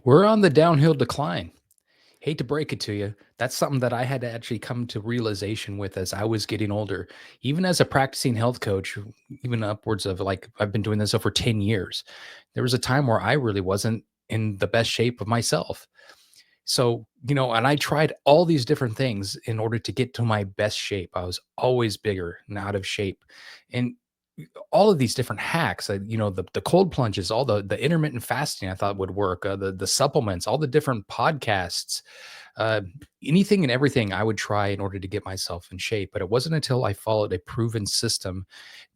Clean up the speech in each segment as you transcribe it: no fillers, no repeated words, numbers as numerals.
We're on the downhill decline. Hate to break it to you. That's something that I had to actually come to realization with as I was getting older. Even as a practicing health coach, even upwards of like I've been doing this over 10 years. There was a time where I really wasn't in the best shape of myself. So, and I tried all these different things in order to get to my best shape. I was always bigger and out of shape. And all of these different hacks, the cold plunges, all the intermittent fasting I thought would work, the supplements, all the different podcasts, uh, anything and everything I would try in order to get myself in shape. But it wasn't until I followed a proven system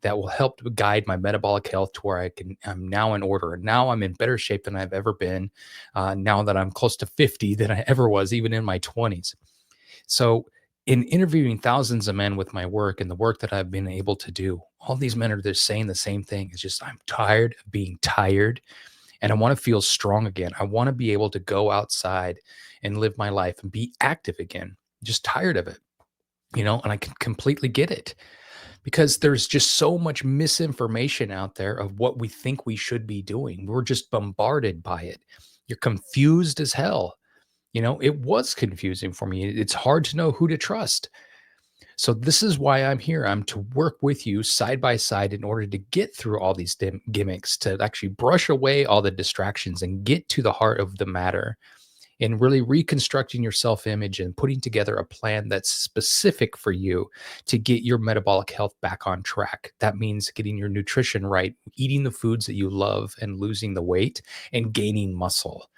that will help to guide my metabolic health to where I'm now in order. And now I'm in better shape than I've ever been. Now that I'm close to 50 than I ever was, even in my 20s. So, in interviewing thousands of men with my work and the work that I've been able to do, all these men are just saying the same thing. It's just, I'm tired of being tired and I want to feel strong again. I want to be able to go outside and live my life and be active again. Just tired of it, and I can completely get it because there's just so much misinformation out there of what we think we should be doing. We're just bombarded by it. You're confused as hell. It was confusing for me. It's hard to know who to trust. So this is why I'm here. I'm to work with you side by side in order to get through all these gimmicks, to actually brush away all the distractions and get to the heart of the matter and really reconstructing your self image and putting together a plan that's specific for you to get your metabolic health back on track. That means getting your nutrition right, eating the foods that you love, and losing the weight and gaining muscle.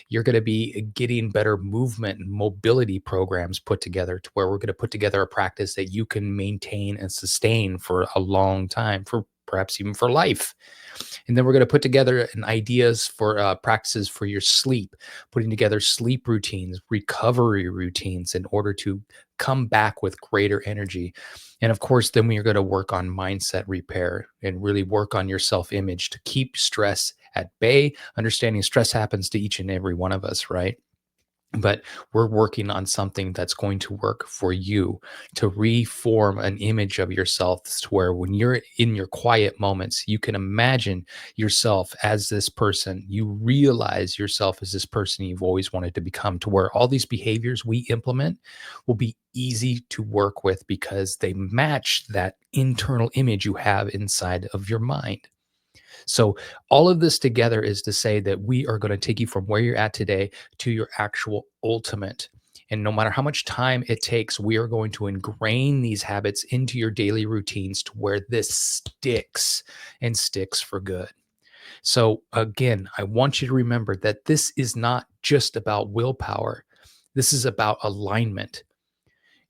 You're going to be getting better movement and mobility programs put together to where we're going to put together a practice that you can maintain and sustain for a long time, for perhaps even for life. And then we're going to put together an ideas for practices for your sleep, putting together sleep routines, recovery routines in order to come back with greater energy. And of course, then we are going to work on mindset repair and really work on your self image to keep stress at bay, understanding stress happens to each and every one of us, right? But we're working on something that's going to work for you to reform an image of yourself to where when you're in your quiet moments, you can imagine yourself as this person. You realize yourself as this person you've always wanted to become, to where all these behaviors we implement will be easy to work with because they match that internal image you have inside of your mind. So, all of this together is to say that we are going to take you from where you're at today to your actual ultimate. And no matter how much time it takes, we are going to ingrain these habits into your daily routines to where this sticks and sticks for good. So, again, I want you to remember that this is not just about willpower, this is about alignment,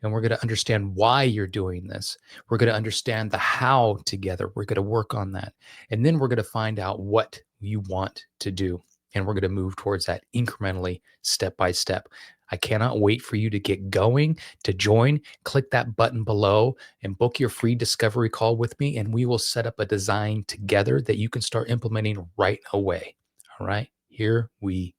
and we're going to understand why you're doing this. We're going to understand the how together. We're going to work on that. And then we're going to find out what you want to do. And we're going to move towards that incrementally, step by step. I cannot wait for you to get going, to join. Click that button below and book your free discovery call with me. And we will set up a design together that you can start implementing right away. All right, here we